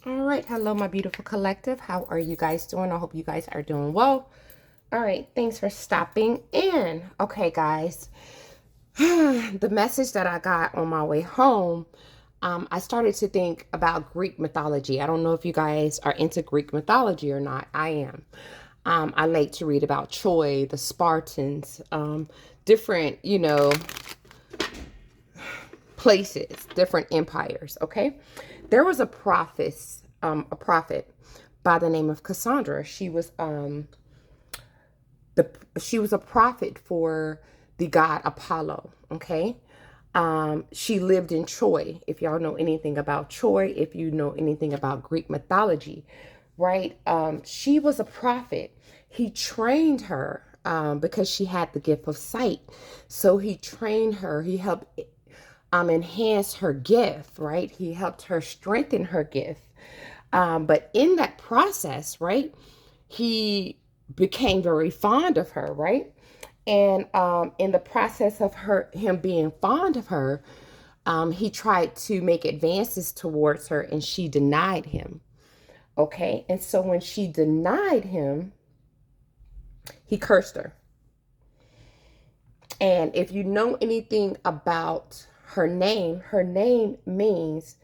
All right. Hello, my beautiful collective. How are you guys doing? I hope you guys are doing well. All right. Thanks for stopping in. Okay, guys. The message that I got on my way home, I started to think about Greek mythology. I don't know if you guys are into Greek mythology or not. I am. I like to read about Troy, the Spartans, different, places, different empires. Okay, there was a prophet by the name of Cassandra. The she was a prophet for the god Apollo. Okay, she lived in Troy. If y'all know anything about Troy, if you know anything about Greek mythology, right? She was a prophet. He trained her because she had the gift of sight. So he trained her. He helped enhance her gift, right? He helped her strengthen her gift. But in that process, right, he became very fond of her, right? And in the process of him being fond of her, he tried to make advances towards her and she denied him. Okay. And so when she denied him, he cursed her. And if you know anything about her name means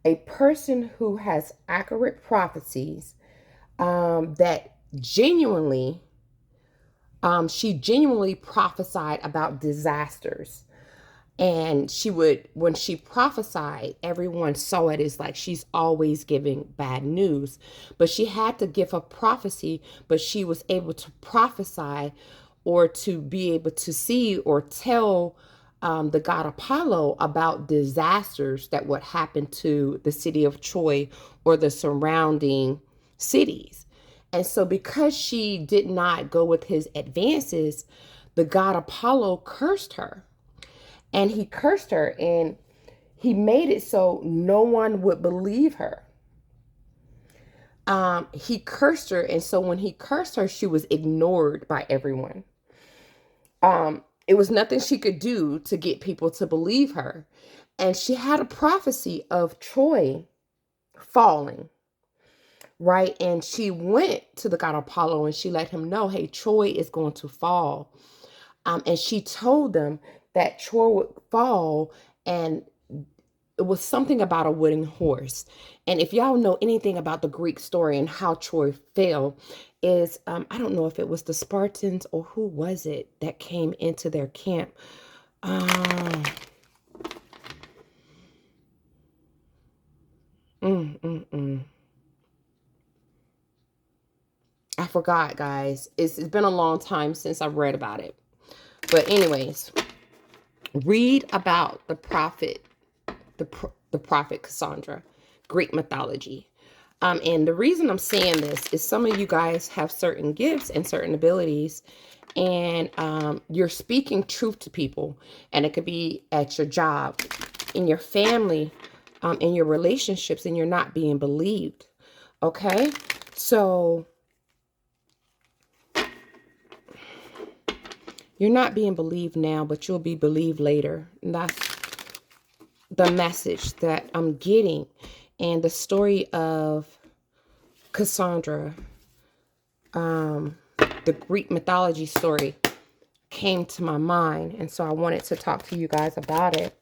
a person who has accurate prophecies that genuinely, she genuinely prophesied about disasters. And she would, when she prophesied, everyone saw it as like she's always giving bad news. But she had to give a prophecy, but she was able to prophesy or to be able to see or tell the god Apollo about disasters that would happen to the city of Troy or the surrounding cities. And so, because she did not go with his advances, the god Apollo cursed her. And he cursed her and he made it so no one would believe her. He cursed her. And so, when he cursed her, she was ignored by everyone. It was nothing she could do to get people to believe her. And she had a prophecy of Troy falling, right? And she went to the god Apollo and she let him know, hey, Troy is going to fall. And she told them that Troy would fall, and it was something about a wooden horse. And if y'all know anything about the Greek story and how Troy fell, is I don't know if it was the Spartans or who was it that came into their camp. Um, mm, mm, mm. I forgot, guys. It's been a long time since I've read about it. But anyways, read about the prophet Cassandra, Greek mythology. And the reason I'm saying this is some of you guys have certain gifts and certain abilities, and you're speaking truth to people, and it could be at your job, in your family, in your relationships, and you're not being believed. Okay, so you're not being believed now, but you'll be believed later. And that's the message that I'm getting. And the story of Cassandra, the Greek mythology story, came to my mind. And so I wanted to talk to you guys about it.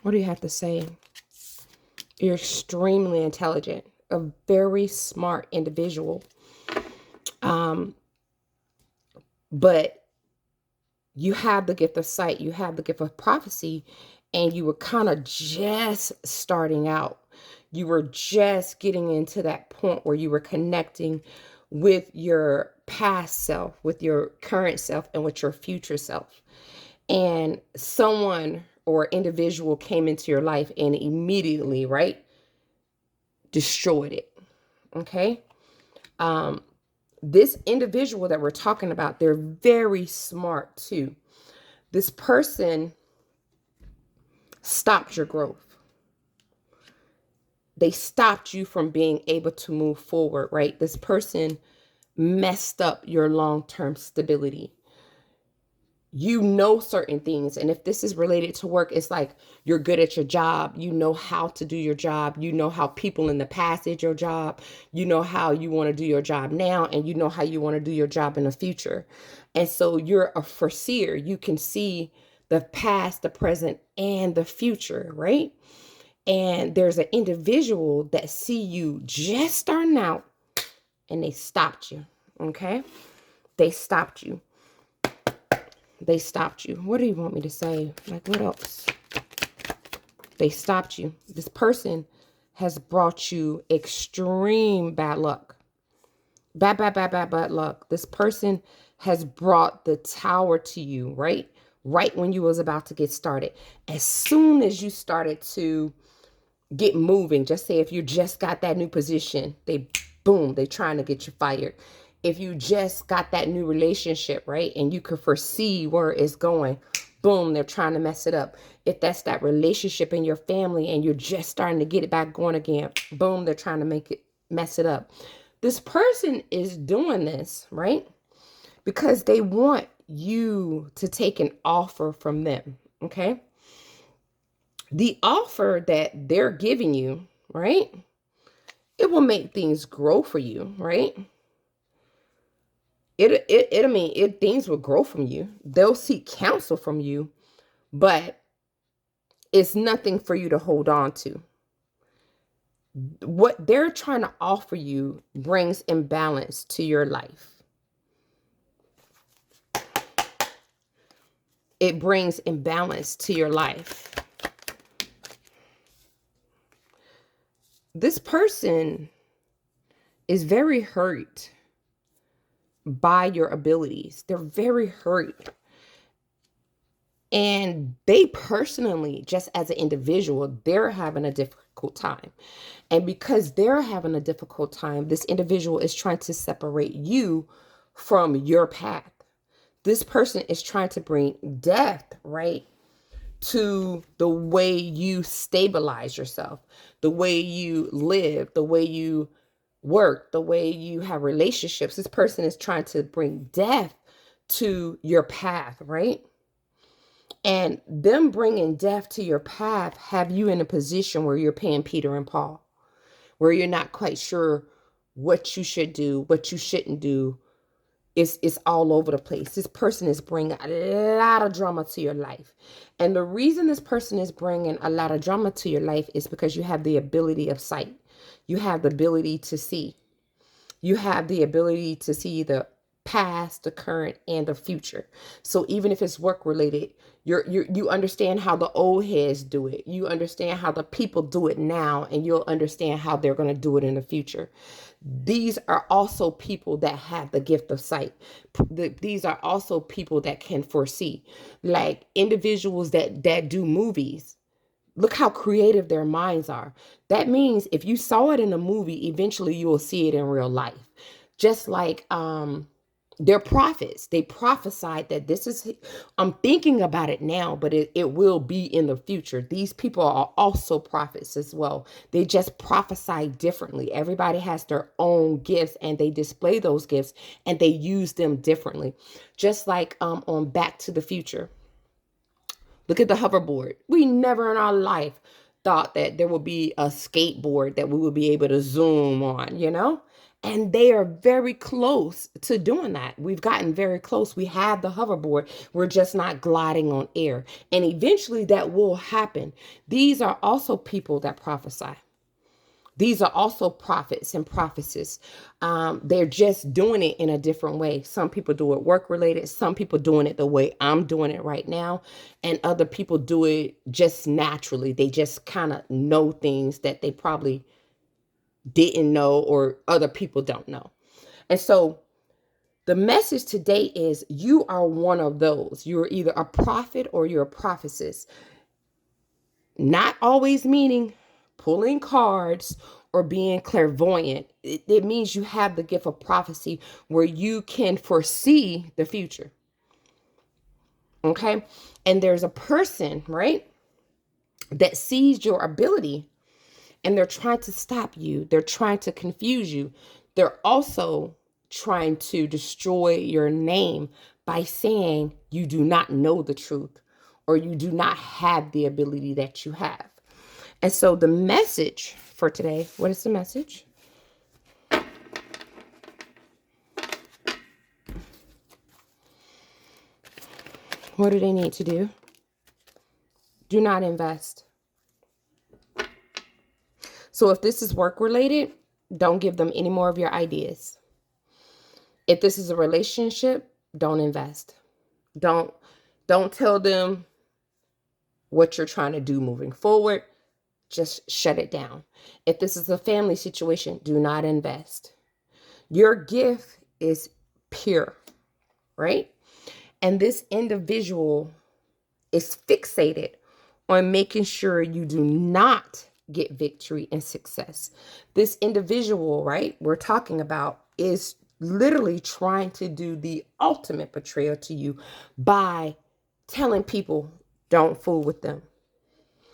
What do you have to say? You're extremely intelligent, a very smart individual. But you have the gift of sight, you have the gift of prophecy, and you were kind of just starting out. You were just getting into that point where you were connecting with your past self, with your current self, and with your future self. And someone or individual came into your life and immediately, right, destroyed it. Okay. This individual that we're talking about, they're very smart too. This person stopped your growth. They stopped you from being able to move forward, right? This person messed up your long-term stability. you know certain things. And if this is related to work, it's like you're good at your job. You know how to do your job. You know how people in the past did your job. You know how you want to do your job now, and you know how you want to do your job in the future. And so you're a foreseer. You can see the past, the present, and the future, right? And there's an individual that see you just starting out and they stopped you. Okay? They stopped you. They stopped you. What do you want me to say? Like, what else? They stopped you. This person has brought you extreme bad luck. Bad luck. This person has brought the tower to you, right? Right when you was about to get started. As soon as you started to get moving, just say if you just got that new position, they trying to get you fired. If you just got that new relationship, right, and you could foresee where it's going, boom, they're trying to mess it up. If that's that relationship in your family and you're just starting to get it back going again, boom, they're trying to mess it up. This person is doing this, right, because they want you to take an offer from them, okay? The offer that they're giving you, right, it will make things grow for you, right? I mean, things will grow from you. They'll seek counsel from you, but it's nothing for you to hold on to. What they're trying to offer you brings imbalance to your life. It brings imbalance to your life. This person is very hurt by your abilities. They're very hurt. And they personally, just as an individual, they're having a difficult time. And because they're having a difficult time, this individual is trying to separate you from your path. This person is trying to bring death, right, to the way you stabilize yourself, the way you live, the way you work, the way you have relationships. This person is trying to bring death to your path, right? And them bringing death to your path have you in a position where you're paying Peter and Paul, where you're not quite sure what you should do, what you shouldn't do. It's all over the place. This person is bringing a lot of drama to your life. And the reason this person is bringing a lot of drama to your life is because you have the ability of sight. You have the ability to see. You have the ability to see the past, the current, and the future. So even if it's work related, you understand how the old heads do it. You understand how the people do it now, and you'll understand how they're going to do it in the future. These are also people that have the gift of sight. These are also people that can foresee, like individuals that do movies. Look how creative their minds are. That means if you saw it in a movie, eventually you will see it in real life. Just like they're prophets. They prophesied that this is, I'm thinking about it now, but it will be in the future. These people are also prophets as well. They just prophesy differently. Everybody has their own gifts and they display those gifts and they use them differently. Just like on Back to the Future. Look at the hoverboard. We never in our life thought that there would be a skateboard that we would be able to zoom on, you know? And they are very close to doing that. We've gotten very close. We have the hoverboard. We're just not gliding on air. And eventually that will happen. These are also people that prophesy. These are also prophets and prophecies. They're just doing it in a different way. Some people do it work related. Some people doing it the way I'm doing it right now. And other people do it just naturally. They just kind of know things that they probably didn't know or other people don't know. And so the message today is you are one of those. You're either a prophet or you're a prophetess. Not always meaning pulling cards or being clairvoyant. It means you have the gift of prophecy where you can foresee the future. Okay? And there's a person, right, that sees your ability and they're trying to stop you. They're trying to confuse you. They're also trying to destroy your name by saying you do not know the truth or you do not have the ability that you have. And so the message for today, what is the message? What do they need to do? Do not invest. So if this is work related, don't give them any more of your ideas. If this is a relationship, don't invest. Don't tell them what you're trying to do moving forward. Just shut it down. If this is a family situation, do not invest. Your gift is pure, right? And this individual is fixated on making sure you do not get victory and success. This individual, right, we're talking about is literally trying to do the ultimate betrayal to you by telling people, don't fool with them.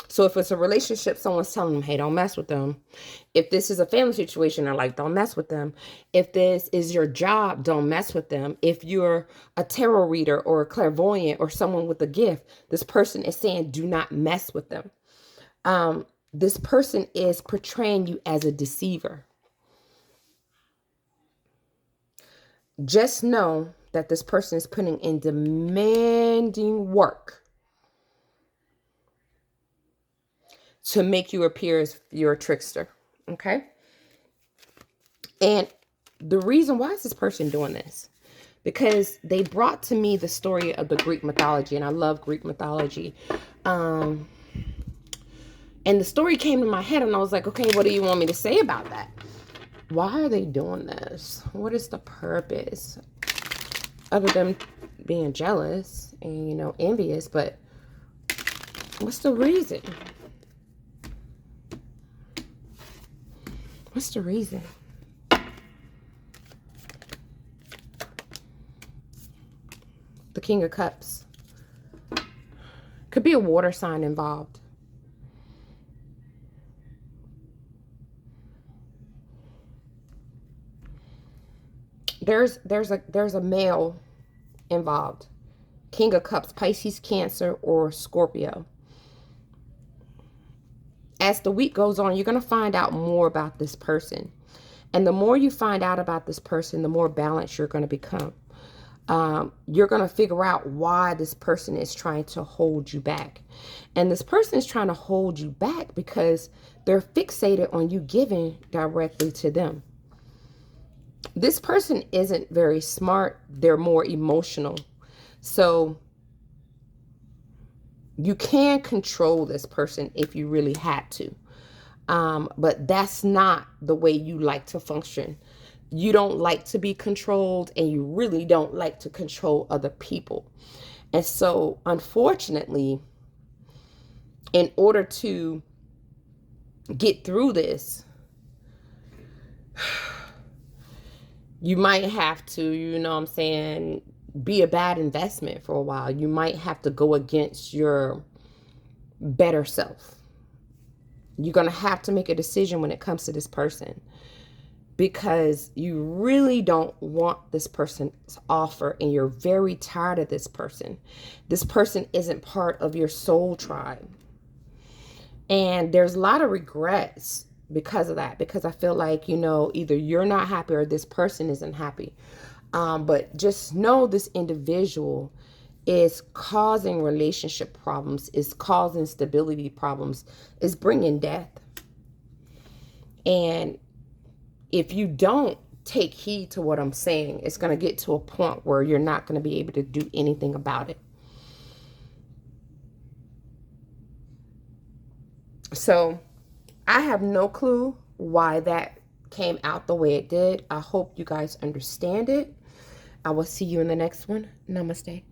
So if it's a relationship, someone's telling them, hey, don't mess with them. If this is a family situation, they're like, don't mess with them. If this is your job, don't mess with them. If you're a tarot reader or a clairvoyant or someone with a gift, this person is saying, do not mess with them. This person is portraying you as a deceiver. Just know that this person is putting in demanding work to make you appear as you're a trickster. Okay. And the reason why is this person doing this? Because they brought to me the story of the Greek mythology, and I love Greek mythology. And the story came to my head, and I was like, okay, what do you want me to say about that? Why are they doing this? What is the purpose? Other than being jealous and, you know, envious, but what's the reason? What's the reason? The King of Cups. Could be a water sign involved. There's a male involved. King of Cups, Pisces, Cancer, or Scorpio. As the week goes on, you're going to find out more about this person. And the more you find out about this person, the more balanced you're going to become. You're going to figure out why this person is trying to hold you back. And this person is trying to hold you back because they're fixated on you giving directly to them. This person isn't very smart. They're more emotional. So you can control this person if you really had to. But that's not the way you like to function. You don't like to be controlled, and you really don't like to control other people. And so, unfortunately, in order to get through this, you might have to, you know what I'm saying, be a bad investment for a while. You might have to go against your better self. You're going to have to make a decision when it comes to this person, because you really don't want this person's offer and you're very tired of this person. This person isn't part of your soul tribe. And there's a lot of regrets because of that, because I feel like, you know, either you're not happy or this person isn't happy. But just know this individual is causing relationship problems, is causing stability problems, is bringing death. And if you don't take heed to what I'm saying, it's going to get to a point where you're not going to be able to do anything about it. So I have no clue why that came out the way it did. I hope you guys understand it. I will see you in the next one. Namaste.